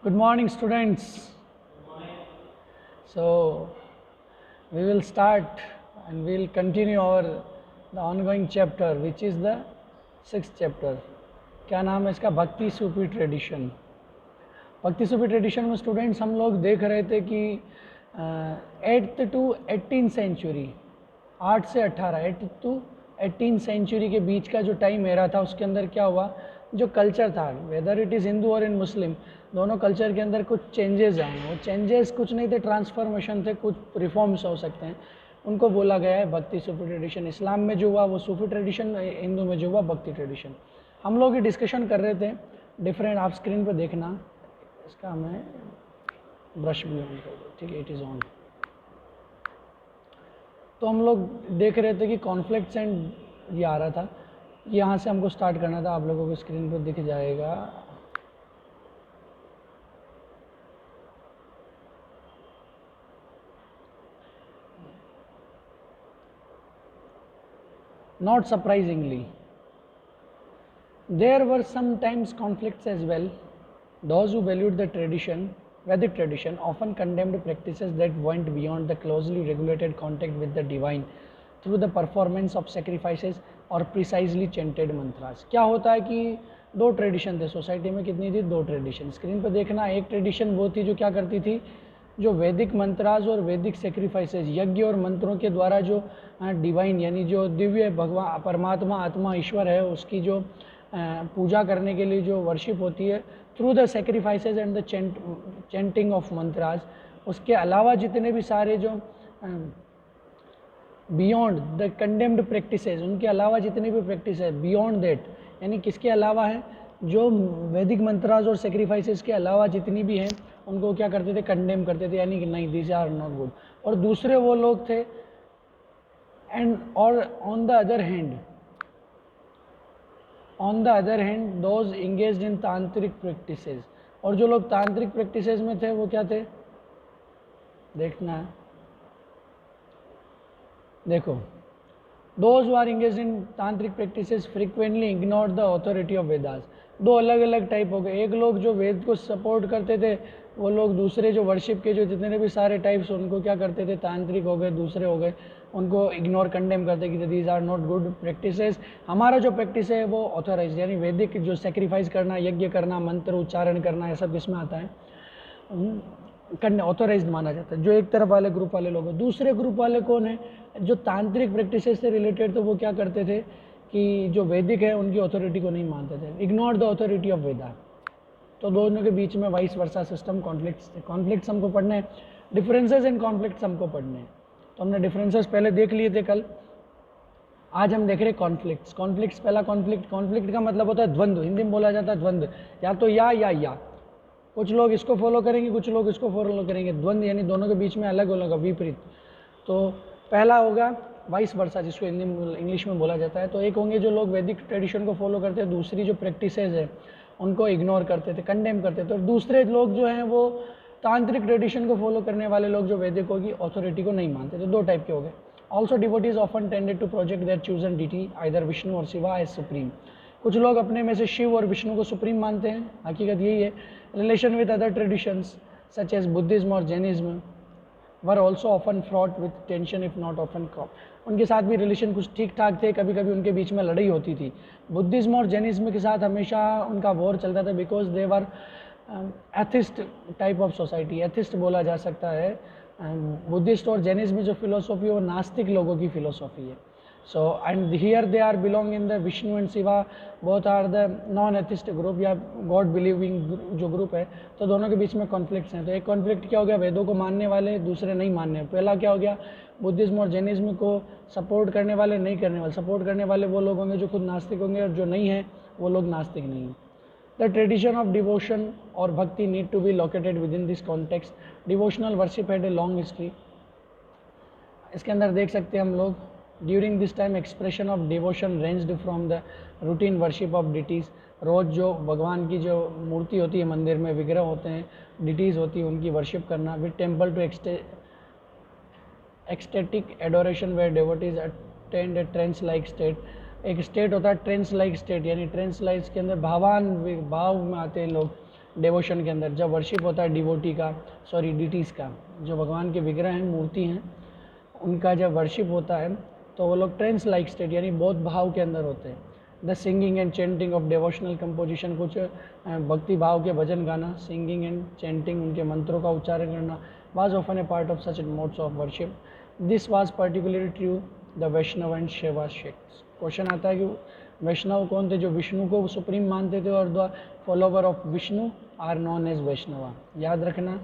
Good morning, students. So, we will start and we will continue the ongoing chapter, which is the 6th chapter. क्या नाम है इसका? भक्ति सूफी tradition. भक्ति सूफी tradition में स्टूडेंट्स हम लोग देख रहे थे कि 8th to 18th सेंचुरी, 8 से 18, 8 to 18th सेंचुरी के बीच का जो टाइम एरा था, उसके अंदर क्या हुआ, जो कल्चर था, वेदर इट इज़ हिंदू और इन मुस्लिम, दोनों कल्चर के अंदर कुछ चेंजेस आए. वो चेंजेस कुछ नहीं थे, ट्रांसफॉर्मेशन थे, कुछ रिफॉर्म्स हो सकते हैं, उनको बोला गया है भक्ति सूफी ट्रेडिशन. इस्लाम में जो हुआ वो सूफी ट्रेडिशन, हिंदू में जो हुआ भक्ति ट्रेडिशन. हम लोग ये डिस्कशन कर रहे थे डिफरेंट. आप स्क्रीन पर देखना, इसका हमें ब्रश भी ऑन कर दो, ठीक है, इट इज़ ऑन. तो हम लोग देख रहे थे कि कॉन्फ्लिक्ट्स एंड ये आ रहा था, यहाँ से हमको स्टार्ट करना था. आप लोगों को स्क्रीन पर दिख जाएगा. Not surprisingly, there were sometimes conflicts as well. Those who valued the tradition, Vedic tradition, often condemned practices that went beyond the closely regulated contact with the divine through the performance of sacrifices और precisely chanted mantras. क्या होता है कि दो tradition थे society में. कितनी थी? दो ट्रेडिशन. स्क्रीन पर देखना. एक ट्रेडिशन वो थी जो क्या करती थी, जो वैदिक मंत्राज और वैदिक सेक्रीफाइसेस, यज्ञ और मंत्रों के द्वारा जो डिवाइन यानी जो दिव्य भगवान परमात्मा आत्मा ईश्वर है, उसकी जो पूजा करने के लिए जो वर्शिप होती है through the sacrifices and the chanting of mantras. उसके अलावा जितने भी सारे जो बियॉन्ड द कंडेम्ड प्रैक्टिसेस, उनके अलावा जितने भी प्रैक्टिस है बियॉन्ड दैट, यानी किसके अलावा है, जो वैदिक मंत्राज और सेक्रीफाइसेस के अलावा जितनी भी हैं, उनको क्या करते थे? कंडेम करते थे, यानी कि नहीं, दिस आर नॉट गुड. और दूसरे वो लोग थे एंड और on the other hand those engaged in tantric practices. और जो लोग तांत्रिक प्रैक्टिसेस में थे वो क्या थे? देखना है, देखो. Those who are engaged in tantric practices frequently ignore the authority of Vedas. दो अलग अलग टाइप हो गए. एक लोग जो वेद को सपोर्ट करते थे, वो लोग दूसरे जो वर्शिप के जो जितने भी सारे टाइप्स, उनको क्या करते थे? तांत्रिक हो गए, दूसरे हो गए, उनको इग्नोर कंडेम करते कि these are not good practices. हमारा जो प्रैक्टिस है वो ऑथोराइज, यानी वैदिक जो सेक्रीफाइस करना, यज्ञ करना, मंत्र उच्चारण करना, ये सब किसमें आता है? ऑथोराइज माना जाता है. जो एक तरफ वाले ग्रुप वाले लोग हैं. दूसरे ग्रुप वाले कौन है? जो तांत्रिक प्रैक्टिसेस से रिलेटेड, तो वो क्या करते थे कि जो वैदिक है उनकी अथॉरिटी को नहीं मानते थे, इग्नोर द अथॉरिटी ऑफ वेदा. तो दोनों के बीच में वाइस वर्सा सिस्टम कॉन्फ्लिक्ट्स हमको पढ़ने हैं. डिफरेंसेस एंड कॉन्फ्लिक्ट्स हमको पढ़ने हैं. तो हमने डिफरेंसेस पहले देख लिए थे कल. आज हम देख रहे हैं कॉन्फ्लिक्ट्स. पहला कॉन्फ्लिक्ट का मतलब होता है द्वंद्व. हिंदी में बोला जाता है द्वंद्व, या तो या. कुछ लोग इसको फॉलो करेंगे, कुछ लोग इसको फॉलो करेंगे. द्वंद्व यानी दोनों के बीच में अलग होगा, विपरीत. तो पहला होगा वाइस वर्सा, जिसको इंग्लिश में बोला जाता है. तो एक होंगे जो लोग वैदिक ट्रेडिशन को फॉलो करते हैं, दूसरी जो प्रैक्टिसेस है उनको इग्नोर करते थे, कंडेम करते थे. और दूसरे लोग जो हैं वो तांत्रिक ट्रेडिशन को फॉलो करने वाले लोग जो वैदिकों की अथॉरिटी को नहीं मानते थे. दो टाइप के हो गए. Also devotees often tended to project their chosen deity either Vishnu or Shiva as supreme. कुछ लोग अपने में से शिव और विष्णु को सुप्रीम मानते हैं, हकीकत यही है. Relation with other traditions such as Buddhism और Jainism were also often fraught with tension if not often cop. उनके साथ भी रिलेशन कुछ ठीक ठाक थे, कभी कभी उनके बीच में लड़ाई होती थी. बुद्धिज्म और जैनिज्म के साथ हमेशा उनका वॉर चलता था, because they were atheist type of society. Atheist बोला जा सकता है. बुद्धिस्ट और जैनिज्म में जो फिलोसॉफी है वो नास्तिक लोगों की फिलोसॉफी है. So and here they are belong in the Vishnu and Shiva both are the non atheist group या गॉड बिलीविंग जो ग्रुप है. तो दोनों के बीच में कॉन्फ्लिक्ट्स हैं. तो एक कॉन्फ्लिक्ट क्या हो गया? वेदों को मानने वाले, दूसरे नहीं मानने. पहला क्या हो गया? बुद्धिज्म और जैनिज्म को सपोर्ट करने वाले, नहीं करने वाले. सपोर्ट करने वाले वो लोग होंगे जो खुद नास्तिक होंगे, और जो नहीं है वो लोग नास्तिक नहीं हैं. द ट्रेडिशन ऑफ डिवोशन और bhakti need to be located within this context. Devotional worship had a long history. इसके अंदर देख सकते हैं हम लोग. During this time expression of devotion ranged from the routine worship of deities. रोज़ जो भगवान की जो मूर्ति होती है, मंदिर में विग्रह होते हैं, डिटीज़ होती है, उनकी वर्शिप करना. With temple to ecstatic adoration where devotees attend a trance like state. एक स्टेट होता है ट्रेंस लाइक स्टेट, यानी ट्रेंस लाइक के अंदर भाव में आते हैं लोग. डेवोशन के अंदर जब वर्शिप होता है डिवोटी का, सॉरी डिटीज़ का, जो भगवान के विग्रह हैं, मूर्ति हैं, उनका जब वर्शिप होता है तो वो लोग ट्रेंस लाइक स्टेट यानी बहुत भाव के अंदर होते हैं। The singing and chanting of devotional composition, कुछ भक्ति भाव के भजन गाना, सिंगिंग एंड चेंटिंग, उनके मंत्रों का उच्चारण करना, was often a part of such modes of worship. This was particularly true the Vaishnava and Shaiva sects. Question आता है कि वैष्णव कौन थे? जो विष्णु को सुप्रीम मानते थे और the follower of Vishnu are known as Vaishnava. याद रखना,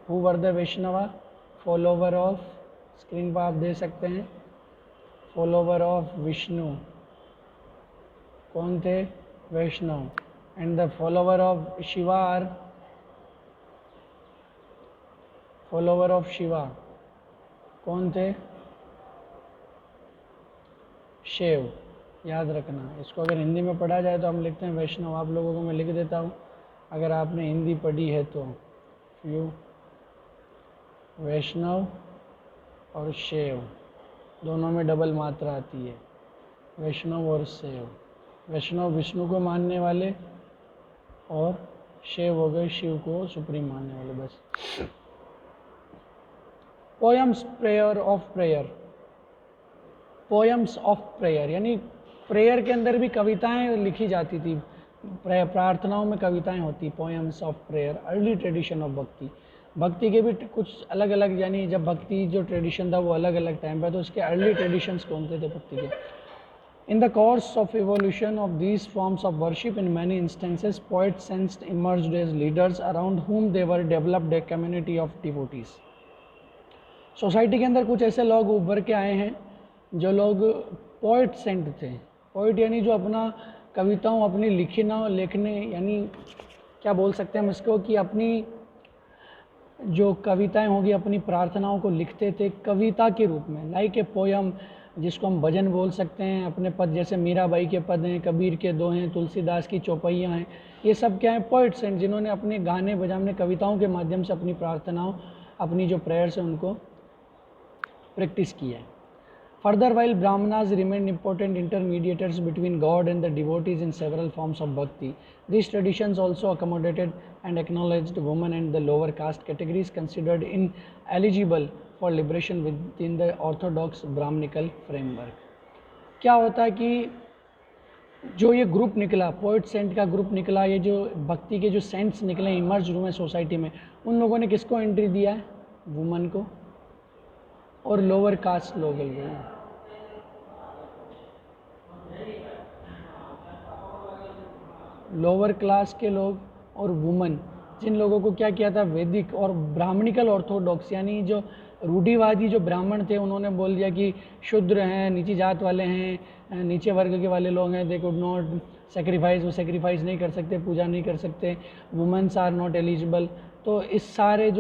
who were the Vaishnava? Follower of, screen पर आप दे सकते हैं, फॉलोवर ऑफ विष्णु कौन थे? Vaishnav. And the follower of Shiva are, follower of Shiva कौन थे? शैव। याद रखना, इसको अगर हिंदी में पढ़ा जाए तो हम लिखते हैं वैष्णव। आप लोगों को मैं लिख देता हूँ अगर आपने हिंदी पढ़ी है तो। यू वैष्णव और शैव दोनों में डबल मात्रा आती है, वैष्णव और शैव। वैष्णव विष्णु को मानने वाले और शैव हो गए शिव को सुप्रीम मानने वाले। बस। Poems prayer of prayer, poems of prayer यानी प्रेयर के अंदर भी कविताएं लिखी जाती थी, प्रार्थनाओं में कविताएं होती, poems of prayer. Early tradition of भक्ति, भक्ति के भी कुछ अलग अलग, यानी जब भक्ति जो ट्रेडिशन था वो अलग अलग टाइम पर, तो उसके अर्ली ट्रेडिशंस कौन थे भक्ति के? In the course of evolution of these forms of worship, in many instances, poets sensed emerged as leaders around whom they were developed a community of devotees. Society के अंदर कुछ ऐसे लोग उभर के आए हैं जो लोग पोइट सेंट थे। पोइट यानी जो अपना कविताओं, अपनी लिखने यानी क्या बोल सकते हैं हम इसको, कि अपनी जो कविताएं होगी, अपनी प्रार्थनाओं को लिखते थे कविता के रूप में, लाइक ए पोयम, जिसको हम भजन बोल सकते हैं। अपने पद जैसे मीराबाई के पद हैं, कबीर के दोहे, तुलसीदास की चौपैयाँ हैं, ये सब क्या है? पोइट्स हैं, जिन्होंने अपने गाने बजाने कविताओं के माध्यम से अपनी प्रार्थनाओं, अपनी जो प्रेयर्स हैं उनको प्रैक्टिस किया है। Further, while Brahmanas remained important intermediators between God and the devotees in several forms of bhakti, these traditions also accommodated and acknowledged women and the lower caste categories considered ineligible for liberation within the orthodox Brahmanical framework. क्या होता है कि जो ये group निकला, poet Saint का group निकला, ये जो भक्ति के जो सेंट्स निकले, इमर्ज हुए सोसाइटी में, उन लोगों ने किसको एंट्री दिया है? वुमन को और लोअर कास्ट लोग हैं। लोअर क्लास के लोग और वुमन, जिन लोगों को क्या किया था? वैदिक और ब्राह्मणिकल ऑर्थोडॉक्स, यानी जो रूढ़िवादी जो ब्राह्मण थे, उन्होंने बोल दिया कि शूद्र हैं, नीची जात वाले हैं, नीचे वर्ग के वाले लोग हैं, दे कुड नॉट सेक्रीफाइस, वो सेक्रीफाइस नहीं कर सकते, पूजा नहीं कर सकते, वुमेन्स आर नॉट एलिजिबल। तो इस सारे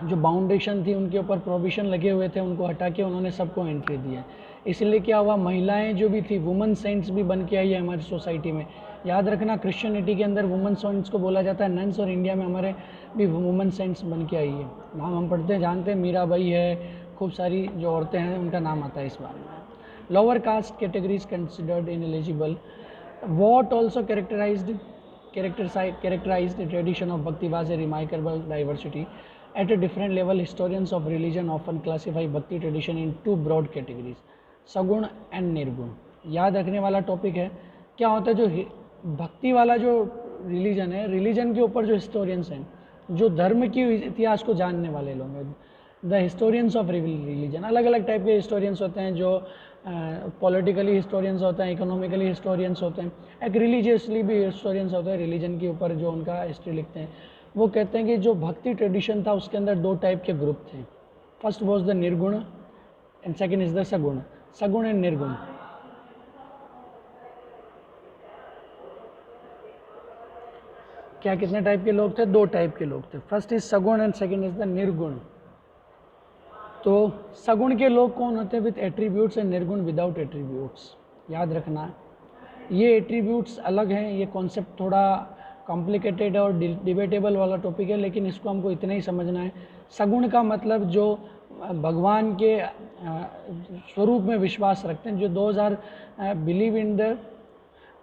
जो बाउंडेशन थी, उनके ऊपर प्रोविशन लगे हुए थे, उनको हटा के उन्होंने सबको एंट्री दी है। इसलिए क्या हुआ? महिलाएं जो भी थी, वुमेन सेंट्स भी बन के आई है हमारी सोसाइटी में। याद रखना, क्रिश्चियनिटी के अंदर वुमेन सेंट्स को बोला जाता है नन्स, और इंडिया में हमारे भी वुमेन सेंट्स बन के आई है। नाम हम पढ़ते हैं, जानते हैं, मीराबाई है, खूब सारी जो औरतें हैं उनका नाम आता है इस बारे में। Lower caste categories considered ineligible, what also characterized tradition of Bhakti was a remarkable diversity. At a different level, historians of religion often classify Bhakti tradition in two broad categories, सगुण एंड निर्गुण। याद रखने वाला topic है। क्या होता है? जो भक्ति वाला जो रिलीजन है, रिलीजन के ऊपर जो हिस्टोरियंस हैं, जो धर्म की इतिहास को जानने वाले लोग हैं, द हिस्टोरियंस ऑफ रिलीजन, अलग अलग टाइप के हिस्टोरियंस होते हैं, जो पॉलिटिकली हिस्टोरियंस होते हैं, इकोनॉमिकली हिस्टोरियंस होते हैं, एक रिलीजियसली भी हिस्टोरियंस होते हैं, रिलीजन के ऊपर जो उनका हिस्ट्री लिखते हैं। वो कहते हैं कि जो भक्ति ट्रेडिशन था उसके अंदर दो टाइप के ग्रुप थे। फर्स्ट वॉज द निर्गुण एंड सेकेंड इज द सगुण। सगुण एंड निर्गुण। क्या कितने टाइप के लोग थे? दो टाइप के लोग थे। फर्स्ट इज सगुण एंड सेकेंड इज द निर्गुण। तो सगुण के लोग कौन होते हैं? विथ एट्रीब्यूट्स, एंड निर्गुण विदाउट एट्रीब्यूट्स। याद रखना, ये एट्रीब्यूट्स अलग हैं, ये कॉन्सेप्ट थोड़ा कॉम्प्लिकेटेड और डिबेटेबल वाला टॉपिक है, लेकिन इसको हमको इतना ही समझना है। सगुण का मतलब जो भगवान के स्वरूप में विश्वास रखते हैं, जो those are believe in the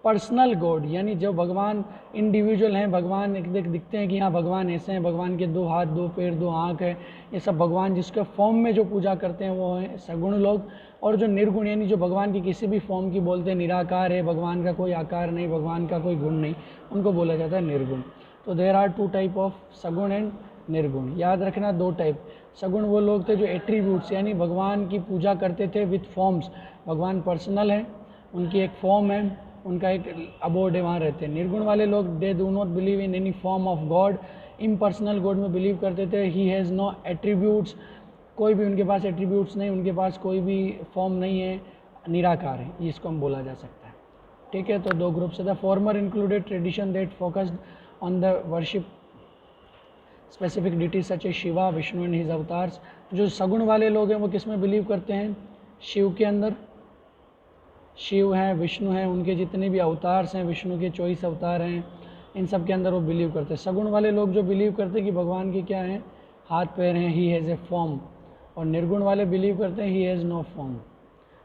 personal God, यानी जो भगवान इंडिविजुअल हैं, भगवान दिखते हैं कि हाँ भगवान ऐसे हैं, भगवान के 2 हाथ 2 पैर 2 आँख है, ये सब भगवान जिसके फॉर्म में जो पूजा करते हैं वो हैं सगुण लोग। और जो निर्गुण यानी जो भगवान की किसी भी फॉर्म की बोलते हैं, निराकार है, भगवान का कोई आकार नहीं, भगवान का कोई गुण नहीं, उनको बोला जाता है निर्गुण। तो देयर आर 2 टाइप ऑफ सगुण एंड निर्गुण। याद रखना 2 टाइप। सगुण वो लोग थे जो एट्रीब्यूट्स यानी भगवान की पूजा करते थे विथ फॉर्म्स, भगवान पर्सनल है, उनकी एक फॉर्म है, उनका एक अबोर्ड है, वहाँ रहते हैं। निर्गुण वाले लोग they do not believe in any form of God, impersonal God में बिलीव करते थे। ही हैज़ नो एट्रीब्यूट्स, कोई भी उनके पास एट्रीब्यूट्स नहीं, उनके पास कोई भी फॉर्म नहीं है, निराकार है, इसको हम बोला जा सकता है। ठीक है, तो 2 ग्रुप्स है। The former included tradition that focused on the worship specific deities such A Shiva Vishnu and his avatars. जो सगुण वाले लोग हैं वो किस में बिलीव करते हैं? शिव के अंदर, शिव हैं, विष्णु हैं, उनके जितने भी अवतार्स हैं, विष्णु के 24 अवतार हैं, इन सब के अंदर वो बिलीव करते हैं। सगुण वाले लोग जो बिलीव करते हैं कि भगवान के क्या हैं, हाथ पैर हैं, ही हैज़ ए फॉर्म। और निर्गुण वाले बिलीव करते हैं he has no form.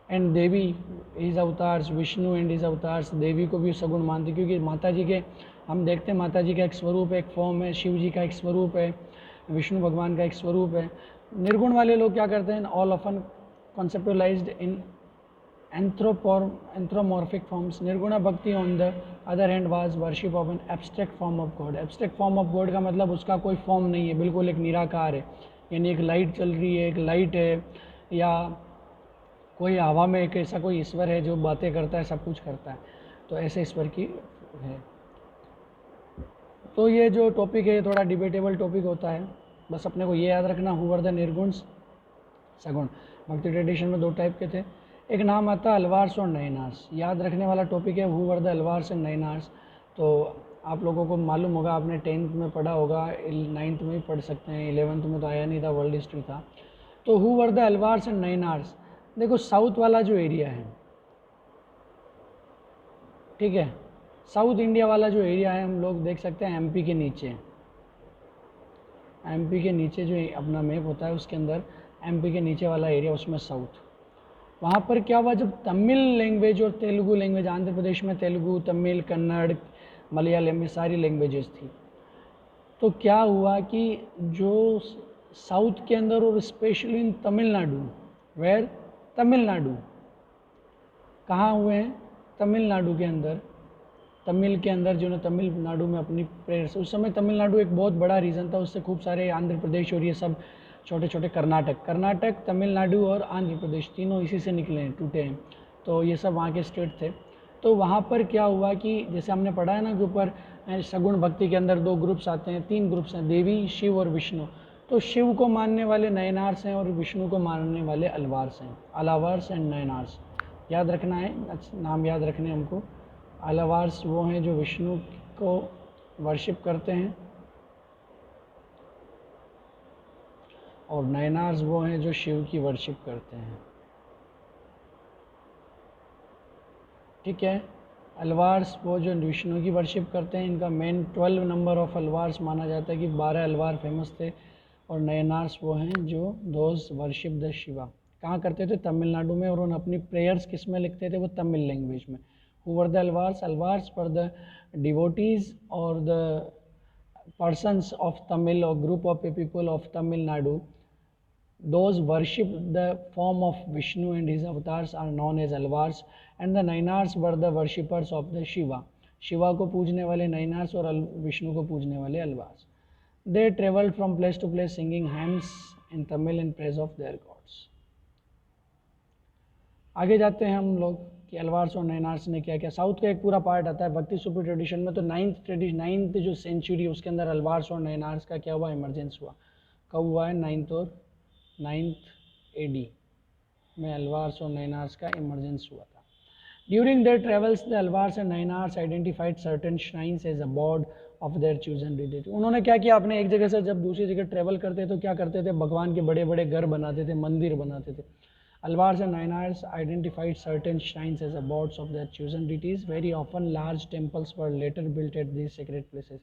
And Devi his avatars, Vishnu and his avatars, Devi को भी सगुण मानते क्योंकि माता जी के, हम देखते हैं माता जी का एक स्वरूप है, एक फॉर्म है, शिव जी का एक स्वरूप है, विष्णु भगवान का एक स्वरूप है। निर्गुण वाले लोग क्या करते हैं? All often कॉन्सेप्टुलाइज्ड in anthropomorphic forms. Nirguna bhakti on the other hand was worship of an abstract form of God. Abstract form of God का मतलब उसका कोई फॉर्म नहीं है, बिल्कुल एक निराकार है, यानी एक लाइट चल रही है, एक लाइट है, या कोई हवा में एक ऐसा कोई ईश्वर है जो बातें करता है, सब कुछ करता है, तो ऐसे ईश्वर की है। तो ये जो टॉपिक है थोड़ा डिबेटेबल टॉपिक होता है, बस अपने को ये याद रखना, हु वर द निर्गुण्स सगुण। भक्ति ट्रेडिशन में 2 टाइप के थे, एक नाम आता है अलवार्स और नयनार्स। याद रखने वाला टॉपिक है who were the Alvars and Nayanars. तो आप लोगों को मालूम होगा, आपने 10th में पढ़ा होगा, 9th में भी पढ़ सकते हैं, 11th में तो आया नहीं था, वर्ल्ड हिस्ट्री था। तो who were the Alvars and Nayanars, देखो साउथ वाला जो एरिया है, ठीक है, साउथ इंडिया वाला जो एरिया है, हम लोग देख सकते हैं एमपी के नीचे, एमपी के नीचे जो अपना मैप होता है उसके अंदर एमपी के नीचे वाला एरिया, उसमें साउथ, वहाँ पर क्या हुआ, जब तमिल लैंग्वेज और तेलुगु लैंग्वेज, आंध्र प्रदेश में तेलुगु, तमिल, कन्नड़, मलयालम में सारी लैंग्वेजेस थी, तो क्या हुआ कि जो साउथ के अंदर और specially in Tamil Nadu, where Tamil Nadu, कहाँ हुए हैं? तमिलनाडु के अंदर, तमिल के अंदर, जिन्होंने तमिलनाडु में अपनी प्रेयर्स, उस समय तमिलनाडु एक बहुत बड़ा रीजन था, उससे खूब सारे आंध्र प्रदेश और ये सब छोटे छोटे कर्नाटक, तमिलनाडु और आंध्र प्रदेश तीनों इसी से निकले हैं, टूटे हैं, तो ये सब वहाँ के स्टेट थे। तो वहाँ पर क्या हुआ कि जैसे हमने पढ़ा है ना कि ऊपर सगुण भक्ति के अंदर 2 ग्रुप्स आते हैं, 3 ग्रुप्स हैं, देवी, शिव और विष्णु। तो शिव को मानने वाले नयनार्स हैं और विष्णु को मानने वाले अलवार्स हैं, अलावार्स एंड नयनार्स। याद रखना है, नाम याद रखने हमको। अलवार्स वो हैं जो विष्णु को वर्शिप करते हैं, और नयनार्स वो हैं जो शिव की वर्शिप करते हैं। ठीक है, अलवार्स वो जो विष्णु की वर्शिप करते हैं, इनका मेन 12 नंबर ऑफ अलवार्स माना जाता है कि 12 अलवार फेमस थे। और नयनार्स वो हैं जो दोज वर्शिप द शिवा। कहाँ करते थे? तमिलनाडु में, और उन्होंने अपनी प्रेयर्स किस में लिखते थे? वो तमिल लैंग्वेज में। Who were the Alvars? Alvars for the devotees और the persons of Tamil or group of people of Tamil Nadu, those worship the form of Vishnu and his avatars are known as Alvars, and the Nainars were the worshippers of the Shiva. Shiva को पूजने वाले नैनार्स और विष्णु को पूजने वाले Alvars. They traveled from place to place singing hymns in Tamil in praise of their gods. आगे जाते हैं हम लोग कि अलवार्स और नैनार्स ने क्या किया। साउथ का एक पूरा पार्ट आता है भक्ति सुपर ट्रेडिशन में, तो 9th जो सेंचुरी उसके अंदर अलवार्स और नैनार्स का क्या हुआ? इमरजेंस हुआ। कब हुआ है? 9th AD में अलवार्स और नैनार्स का इमरजेंस हुआ था। During their travels the Alvars and Nayanars identified certain shrines as abode of their chosen deity. उन्होंने क्या किया? अपने एक जगह से जब दूसरी जगह ट्रेवल करते तो क्या करते थे? भगवान के बड़े बड़े घर बनाते थे, मंदिर बनाते थे। Alvars and Nainars identified certain shrines as abodes of their chosen deities. Very often large temples were later built at these sacred places.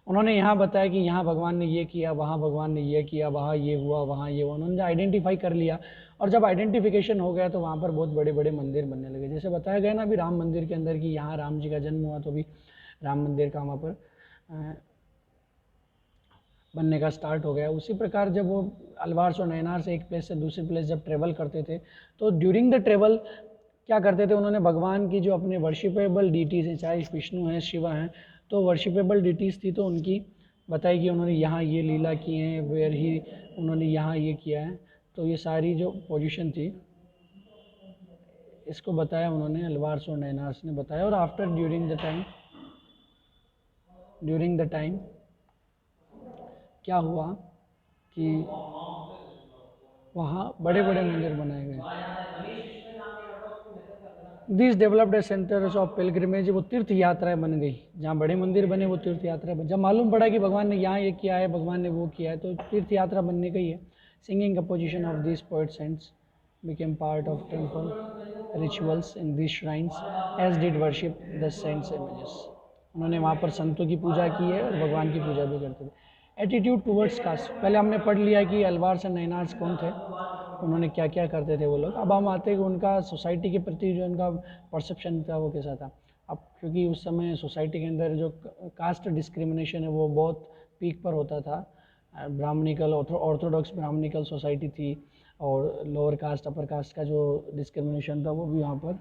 उन्होंने यहाँ बताया कि यहाँ भगवान ने ये किया, वहाँ भगवान ने ये किया, वहाँ ये हुआ, वहाँ ये हुआ, उन्होंने आइडेंटिफाई कर लिया। और जब आइडेंटिफिकेशन हो गया तो वहाँ पर बहुत बड़े बड़े मंदिर बनने लगे। जैसे बताया गया ना अभी राम मंदिर के अंदर कि यहाँ राम जी का जन्म हुआ, तो भी राम मंदिर का वहाँ पर बनने का स्टार्ट हो गया। उसी प्रकार जब वो अलवार और नैनार से एक प्लेस से दूसरी प्लेस जब ट्रेवल करते थे, तो ड्यूरिंग द ट्रेवल क्या करते थे, उन्होंने भगवान की जो अपने वर्शिपेबल डीटीज़ हैं, चाहे विष्णु हैं, शिवा हैं, तो वर्शिपेबल डीटीज़ थी, तो उनकी बताई कि उन्होंने यहाँ ये लीला की हैं, वेयर ही उन्होंने यहाँ ये किया है। तो ये सारी जो पोजीशन थी इसको बताया उन्होंने, अलवार्स और नैनार्स ने बताया। और आफ्टर ड्यूरिंग द टाइम क्या हुआ कि वहाँ बड़े बड़े मंदिर बनाए गए। This developed centres of pilgrimage, वो तीर्थ यात्राएं बन गई। जहाँ बड़े मंदिर बने वो तीर्थ यात्राएं बन, जब मालूम पड़ा कि भगवान ने यहाँ ये किया है, भगवान ने वो किया है, तो तीर्थ यात्रा बनने गई है। Singing composition of this poet saints became part of temple rituals in these shrines, as did worship the saints images. उन्होंने वहाँ पर संतों की पूजा की है और भगवान की पूजा भी करते थे। एटीट्यूड टूवर्ड्स कास्ट, पहले हमने पढ़ लिया कि अलवार्स और नैनार्स कौन थे, उन्होंने क्या क्या करते थे वो लोग। अब हम आते हैं कि उनका सोसाइटी के प्रति जो उनका परसेप्शन था वो कैसा था। अब क्योंकि उस समय सोसाइटी के अंदर जो कास्ट डिस्क्रिमिनेशन है वो बहुत पीक पर होता था। ब्राह्मणिकल ऑर्थोडॉक्स ब्राह्मणिकल सोसाइटी थी, और लोअर कास्ट अपर कास्ट का जो डिस्क्रिमिनेशन था वो भी वहाँ पर